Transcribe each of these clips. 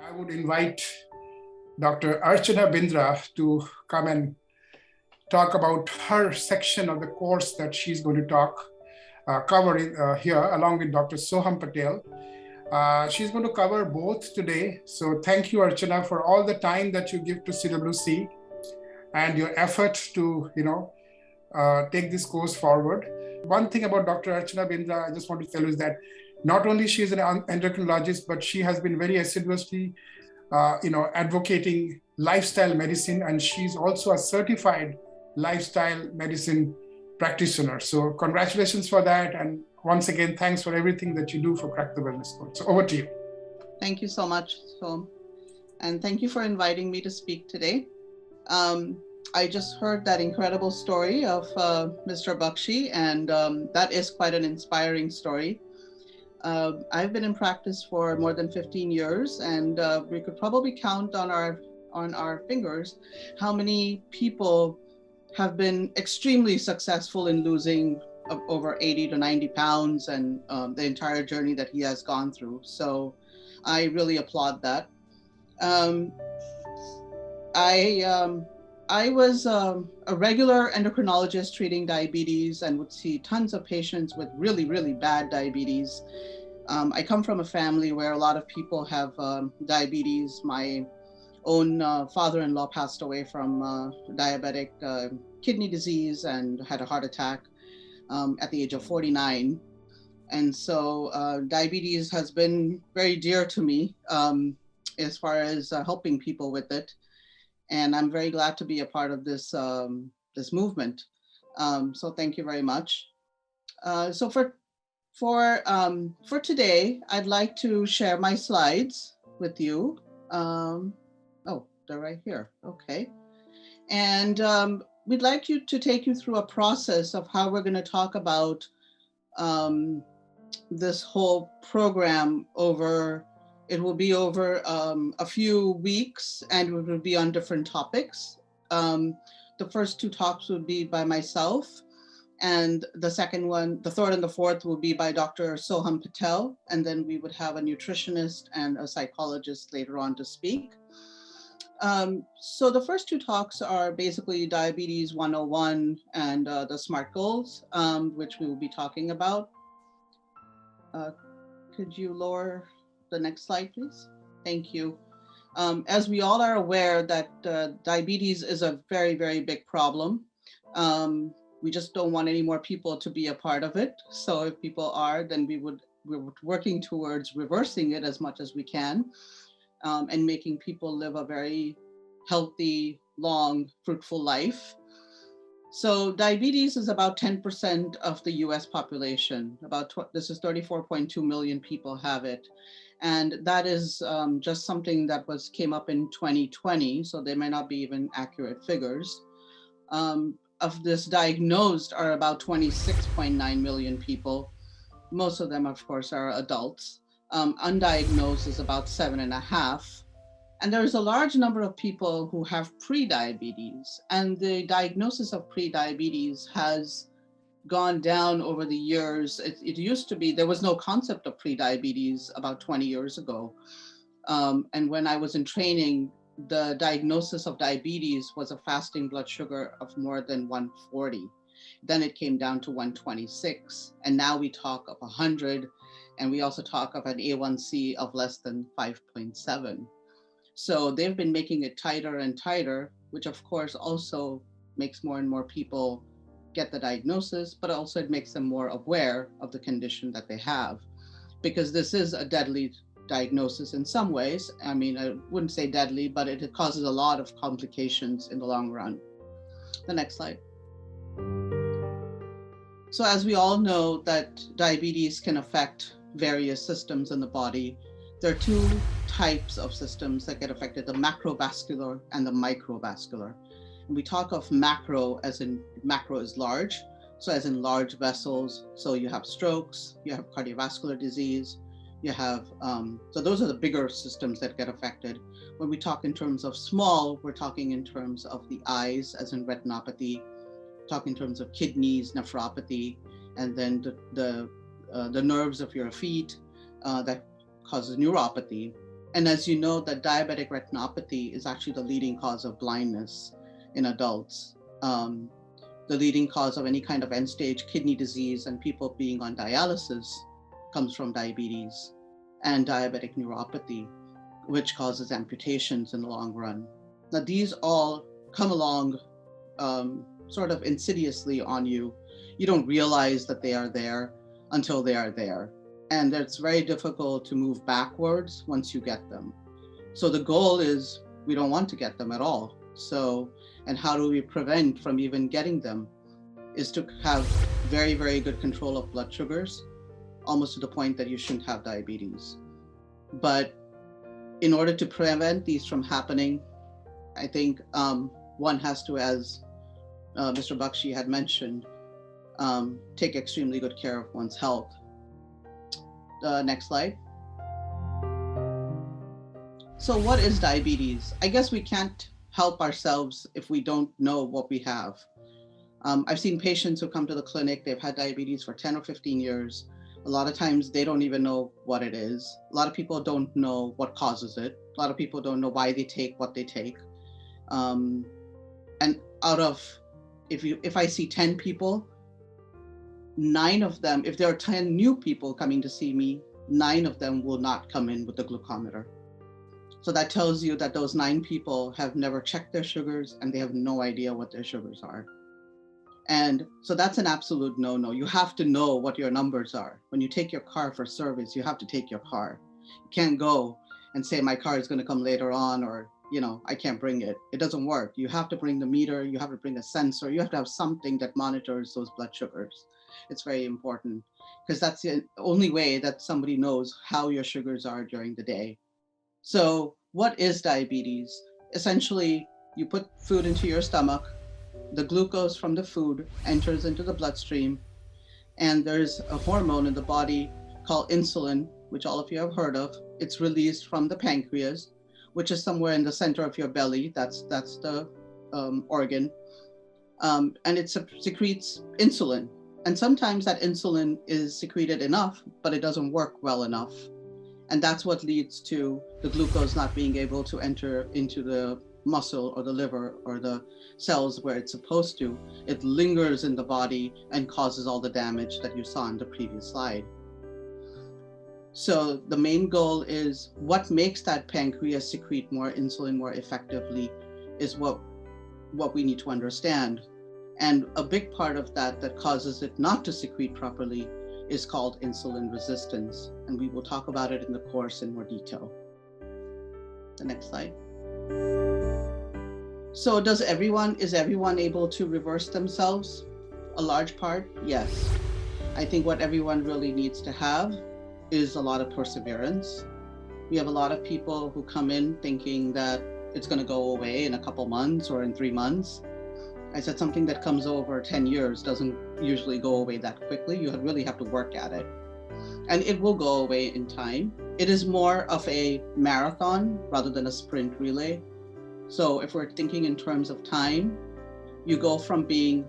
I would invite Dr. Archana Bindra to come and talk about her section of the course that she's going to cover here along with Dr. Soham Patel. She's going to cover both today. So thank you, Archana, for all the time that you give to CWC and your effort to, take this course forward. One thing about Dr. Archana Bindra, I just want to tell you is that not only she is an endocrinologist, but she has been very assiduously, advocating lifestyle medicine, and she's also a certified lifestyle medicine practitioner. So congratulations for that. And once again, thanks for everything that you do for Crack the Wellness Code. So over to you. Thank you so much, Som. And thank you for inviting me to speak today. I just heard that incredible story of Mr. Bakshi, and that is quite an inspiring story. I've been in practice for more than 15 years, and we could probably count on our fingers how many people have been extremely successful in losing over 80 to 90 pounds and the entire journey that he has gone through. So I really applaud that. I was a regular endocrinologist treating diabetes and would see tons of patients with really, really bad diabetes. I come from a family where a lot of people have diabetes. My own father-in-law passed away from diabetic kidney disease and had a heart attack at the age of 49. And so diabetes has been very dear to me as far as helping people with it. And I'm very glad to be a part of this movement. So thank you very much. So for today, I'd like to share my slides with you. Oh, they're right here. Okay. And we'd like to take you through a process of how we're going to talk about this whole program it will be over a few weeks, and it will be on different topics. The first two talks would be by myself, and the third and the fourth will be by Dr. Soham Patel, and then we would have a nutritionist and a psychologist later on to speak. So the first two talks are basically Diabetes 101 and the SMART goals, which we will be talking about. Could you lower the next slide, please? Thank you. As we all are aware that diabetes is a very, very big problem. We just don't want any more people to be a part of it. So if people are, then we're working towards reversing it as much as we can and making people live a very healthy, long, fruitful life. So diabetes is about 10% of the US population. This is 34.2 million people have it. And that is just something that came up in 2020, so they may not be even accurate figures. Of this diagnosed are about 26.9 million people. Most of them, of course, are adults. Undiagnosed is about 7.5. And there's a large number of people who have prediabetes, and the diagnosis of prediabetes has gone down over the years. It used to be, there was no concept of prediabetes about 20 years ago. And when I was in training, the diagnosis of diabetes was a fasting blood sugar of more than 140. Then it came down to 126. And now we talk of 100. And we also talk of an A1C of less than 5.7. So they've been making it tighter and tighter, which of course also makes more and more people get the diagnosis, but also it makes them more aware of the condition that they have, because this is a deadly diagnosis in some ways. I mean, I wouldn't say deadly, but it causes a lot of complications in the long run. The next slide. So as we all know that diabetes can affect various systems in the body, there are two types of systems that get affected, the macrovascular and the microvascular. And we talk of macro as in macro is large, so as in large vessels. So you have strokes, you have cardiovascular disease, you have, so those are the bigger systems that get affected. When we talk in terms of small, we're talking in terms of the eyes, as in retinopathy, talking in terms of kidneys, nephropathy, and then the nerves of your feet that causes neuropathy. And as you know, that diabetic retinopathy is actually the leading cause of blindness in adults. The leading cause of any kind of end-stage kidney disease and people being on dialysis comes from diabetes and diabetic neuropathy, which causes amputations in the long run. Now, these all come along sort of insidiously on you. You don't realize that they are there until they are there. And it's very difficult to move backwards once you get them. So the goal is we don't want to get them at all. So, and how do we prevent from even getting them is to have very, very good control of blood sugars, almost to the point that you shouldn't have diabetes. But in order to prevent these from happening, I think one has to, as Mr. Bakshi had mentioned, take extremely good care of one's health. Next slide. So what is diabetes? I guess we can't help ourselves if we don't know what we have. I've seen patients who come to the clinic, they've had diabetes for 10 or 15 years. A lot of times they don't even know what it is. A lot of people don't know what causes it. A lot of people don't know why they take what they take. And out of, if I see 10 people, 9 of them, if there are 10 new people coming to see me, 9 of them will not come in with the glucometer. So that tells you that those 9 people have never checked their sugars and they have no idea what their sugars are. And so that's an absolute no-no. You have to know what your numbers are. When you take your car for service, you have to take your car. You can't go and say my car is going to come later on, or, you know, I can't bring it. It doesn't work. You have to bring the meter, you have to bring a sensor, you have to have something that monitors those blood sugars. It's very important because that's the only way that somebody knows how your sugars are during the day. So what is diabetes? Essentially, you put food into your stomach, the glucose from the food enters into the bloodstream, and there's a hormone in the body called insulin, which all of you have heard of. It's released from the pancreas, which is somewhere in the center of your belly. That's the organ. And it secretes insulin. And sometimes that insulin is secreted enough, but it doesn't work well enough. And that's what leads to the glucose not being able to enter into the muscle or the liver or the cells where it's supposed to. It lingers in the body and causes all the damage that you saw in the previous slide. So the main goal is what makes that pancreas secrete more insulin more effectively is what we need to understand. And a big part of that causes it not to secrete properly is called insulin resistance. And we will talk about it in the course in more detail. The next slide. So is everyone able to reverse themselves? A large part, yes. I think what everyone really needs to have is a lot of perseverance. We have a lot of people who come in thinking that it's going to go away in a couple months or in 3 months. I said something that comes over 10 years doesn't usually go away that quickly. You really have to work at it. And it will go away in time. It is more of a marathon rather than a sprint relay. So if we're thinking in terms of time, you go from being,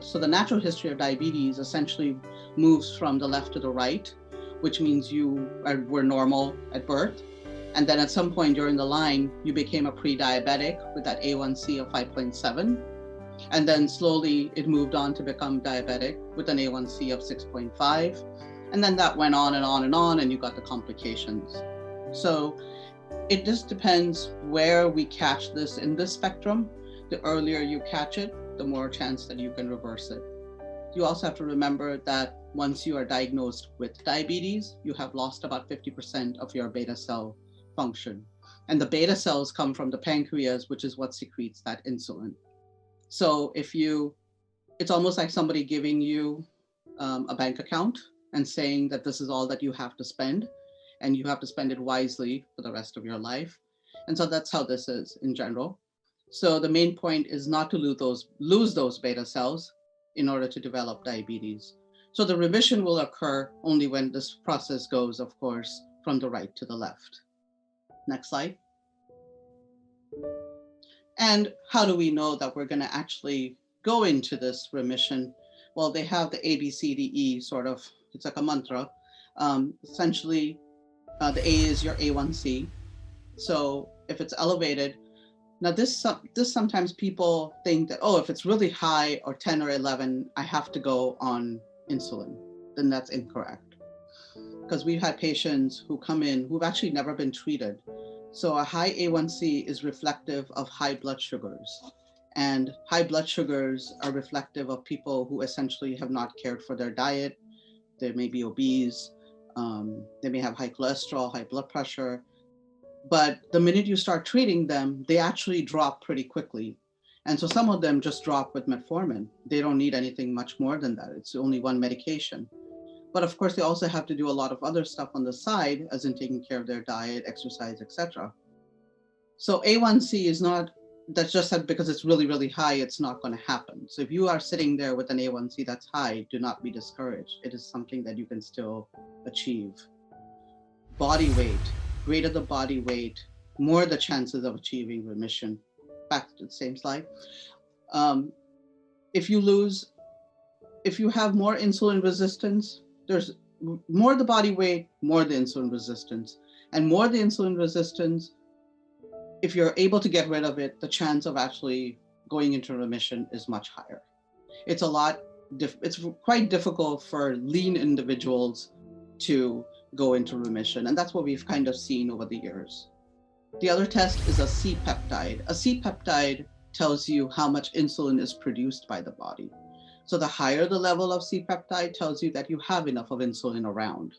so the natural history of diabetes essentially moves from the left to the right, which means you were normal at birth. And then at some point during the line, you became a pre-diabetic with that A1C of 5.7. And then slowly it moved on to become diabetic with an A1C of 6.5. And then that went on and on and on, and you got the complications. So it just depends where we catch this in the spectrum. The earlier you catch it, the more chance that you can reverse it. You also have to remember that once you are diagnosed with diabetes, you have lost about 50% of your beta cell function. And the beta cells come from the pancreas, which is what secretes that insulin. So it's almost like somebody giving you a bank account and saying that this is all that you have to spend, and you have to spend it wisely for the rest of your life. And so that's how this is in general. So the main point is not to lose those beta cells in order to develop diabetes. So the remission will occur only when this process goes, of course, from the right to the left. Next slide. And how do we know that we're going to actually go into this remission, well, they have the A, B, C, D, E sort of, it's like a mantra. Essentially, the A is your A1C. So if it's elevated, now this sometimes people think that, oh, if it's really high or 10 or 11, I have to go on insulin. Then that's incorrect. Because we've had patients who come in who've actually never been treated. So a high A1C is reflective of high blood sugars. And high blood sugars are reflective of people who essentially have not cared for their diet. They may be obese, they may have high cholesterol, high blood pressure. But the minute you start treating them, they actually drop pretty quickly. And so some of them just drop with metformin. They don't need anything much more than that. It's only one medication. But of course, they also have to do a lot of other stuff on the side, as in taking care of their diet, exercise, etc. So A1C is not, that's just that because it's really, really high, it's not going to happen. So if you are sitting there with an A1C that's high, do not be discouraged. It is something that you can still achieve. Body weight, greater the body weight, more the chances of achieving remission. Back to the same slide. If you have more insulin resistance, there's more the body weight, more the insulin resistance. And more the insulin resistance, if you're able to get rid of it, the chance of actually going into remission is much higher. It's quite difficult for lean individuals to go into remission. And that's what we've kind of seen over the years. The other test is a C-peptide. A C-peptide tells you how much insulin is produced by the body. So the higher the level of C-peptide tells you that you have enough of insulin around.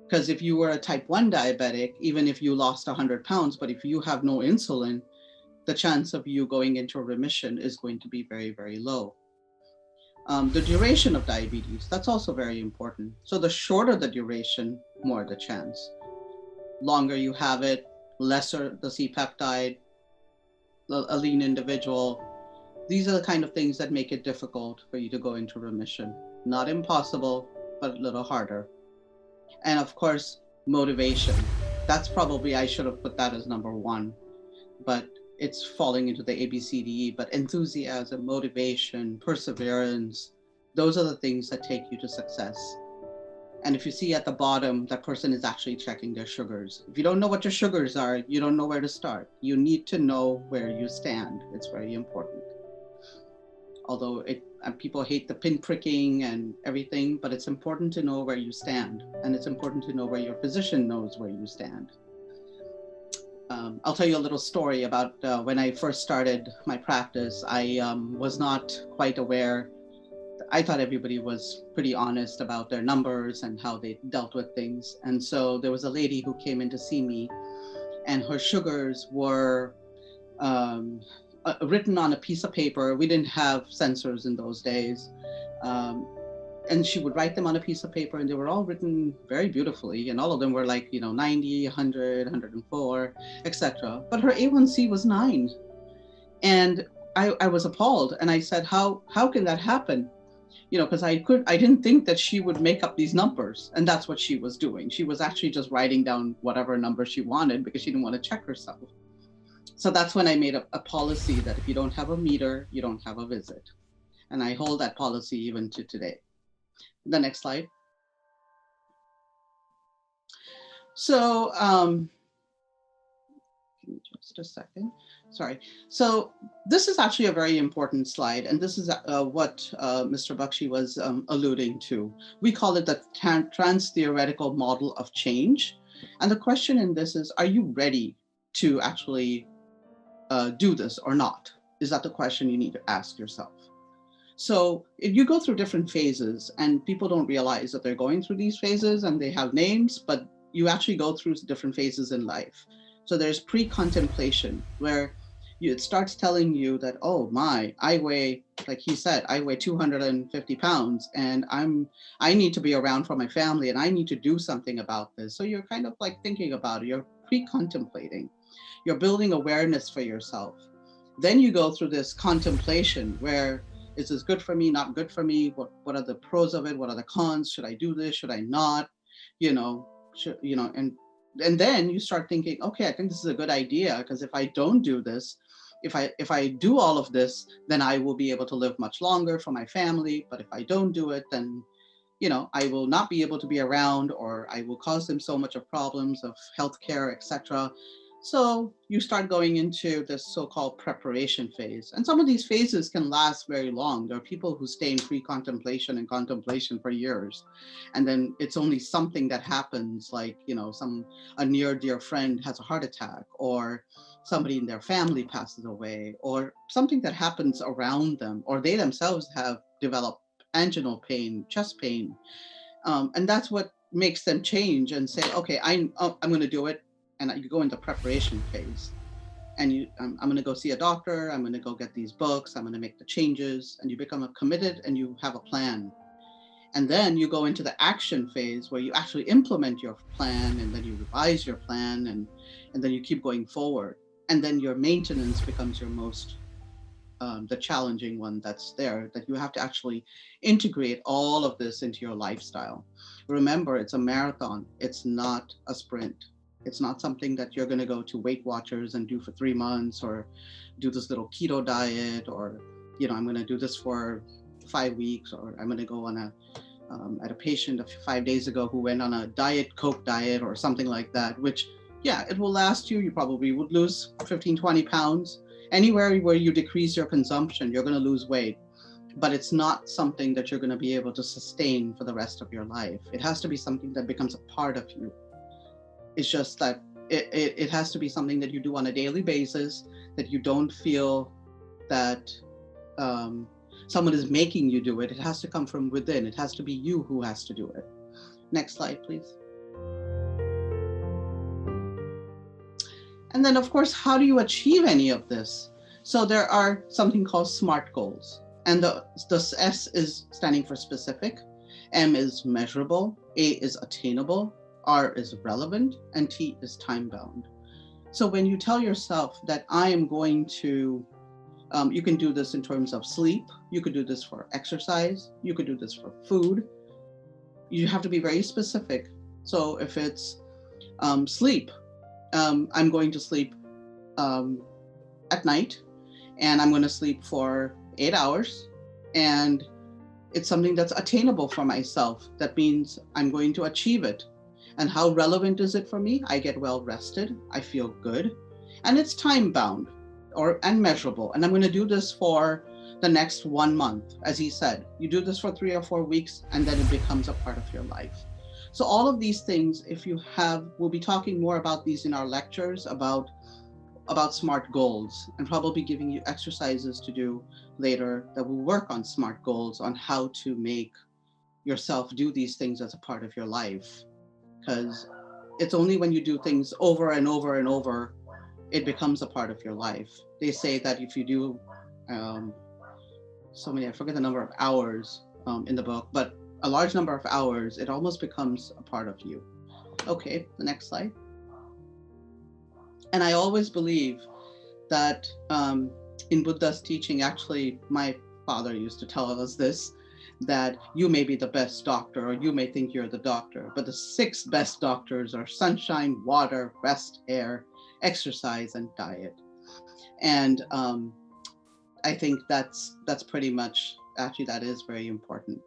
Because if you were a type 1 diabetic, even if you lost 100 pounds, but if you have no insulin, the chance of you going into remission is going to be very, very low. The duration of diabetes, that's also very important. So the shorter the duration, more the chance. Longer you have it, lesser the C-peptide, a lean individual. These are the kind of things that make it difficult for you to go into remission. Not impossible, but a little harder. And of course, motivation. That's probably, I should have put that as number one, but it's falling into the ABCDE. But enthusiasm, motivation, perseverance, those are the things that take you to success. And if you see at the bottom, that person is actually checking their sugars. If you don't know what your sugars are, you don't know where to start. You need to know where you stand. It's very important. Although people hate the pin pricking and everything, but it's important to know where you stand. And it's important to know where your physician knows where you stand. I'll tell you a little story about when I first started my practice. I was not quite aware. I thought everybody was pretty honest about their numbers and how they dealt with things. And so there was a lady who came in to see me, and her sugars were written on a piece of paper. We didn't have sensors in those days. And she would write them on a piece of paper, and they were all written very beautifully. And all of them were like, 90, 100, 104, etc. But her A1C was 9. And I was appalled. And I said, how can that happen? Because I didn't think that she would make up these numbers. And that's what she was doing. She was actually just writing down whatever number she wanted because she didn't want to check herself. So that's when I made a policy that if you don't have a meter, you don't have a visit. And I hold that policy even to today. The next slide. So, give me just a second. Sorry. So this is actually a very important slide. And this is what Mr. Bakshi was alluding to. We call it the trans-theoretical model of change. And the question in this is, are you ready to actually do this or not? Is that the question you need to ask yourself? So if you go through different phases, and people don't realize that they're going through these phases and they have names, but you actually go through different phases in life. So there's pre-contemplation, where it starts telling you that, oh my, I weigh, like he said, I weigh 250 pounds and I need to be around for my family and I need to do something about this. So you're kind of like thinking about it, you're pre-contemplating, you're building awareness for yourself. Then you go through this contemplation where, is this good for me, not good for me? What are the pros of it? What are the cons? Should I do this? Should I not? And then you start thinking, okay, I think this is a good idea, because if I don't do this, if I do all of this, then I will be able to live much longer for my family. But if I don't do it, then I will not be able to be around, or I will cause them so much of problems of healthcare, etc. So you start going into this so-called preparation phase. And some of these phases can last very long. There are people who stay in pre-contemplation and contemplation for years. And then it's only something that happens, like, a near dear friend has a heart attack, or somebody in their family passes away, or something that happens around them, or they themselves have developed anginal pain, chest pain. And that's what makes them change and say, okay, I'm going to do it. And you go into preparation phase, and I'm going to go see a doctor. I'm going to go get these books. I'm going to make the changes, and you become committed, and you have a plan. And then you go into the action phase where you actually implement your plan, and then you revise your plan, and then you keep going forward. And then your maintenance becomes your most the challenging one that's there, that you have to actually integrate all of this into your lifestyle. Remember, it's a marathon. It's not a sprint. It's not something that you're going to go to Weight Watchers and do for 3 months, or do this little keto diet, or, I'm going to do this for 5 weeks, or I'm going to go on I had a patient 5 days ago who went on a Diet Coke diet or something like that, which, yeah, it will last you. You probably would lose 15, 20 pounds. Anywhere where you decrease your consumption, you're going to lose weight. But it's not something that you're going to be able to sustain for the rest of your life. It has to be something that becomes a part of you. It's just that it has to be something that you do on a daily basis, that you don't feel that someone is making you do it. It has to come from within. It has to be you who has to do it. Next slide, please. And then, of course, how do you achieve any of this? So there are something called SMART goals. And the S is standing for specific, M is measurable, A is attainable, R is relevant, and T is time-bound. So when you tell yourself that I am going to, you can do this in terms of sleep, you could do this for exercise, you could do this for food. You have to be very specific. So if it's sleep, I'm going to sleep at night, and I'm going to sleep for 8 hours, and it's something that's attainable for myself. That means I'm going to achieve it. And how relevant is it for me? I get well rested, I feel good, and it's time bound and measurable. And I'm going to do this for the next 1 month. As he said, you do this for 3 or 4 weeks, and then it becomes a part of your life. So all of these things, we'll be talking more about these in our lectures about SMART goals, and probably giving you exercises to do later that will work on SMART goals, on how to make yourself do these things as a part of your life. Because it's only when you do things over and over and over, it becomes a part of your life. They say that if you do I forget the number of hours in the book, but a large number of hours, it almost becomes a part of you. Okay, the next slide. And I always believe that in Buddha's teaching, actually, my father used to tell us this, that you may be the best doctor, or you may think you're the doctor, but the 6 best doctors are sunshine, water, rest, air, exercise, and diet. And I think that's pretty much, actually, that is very important.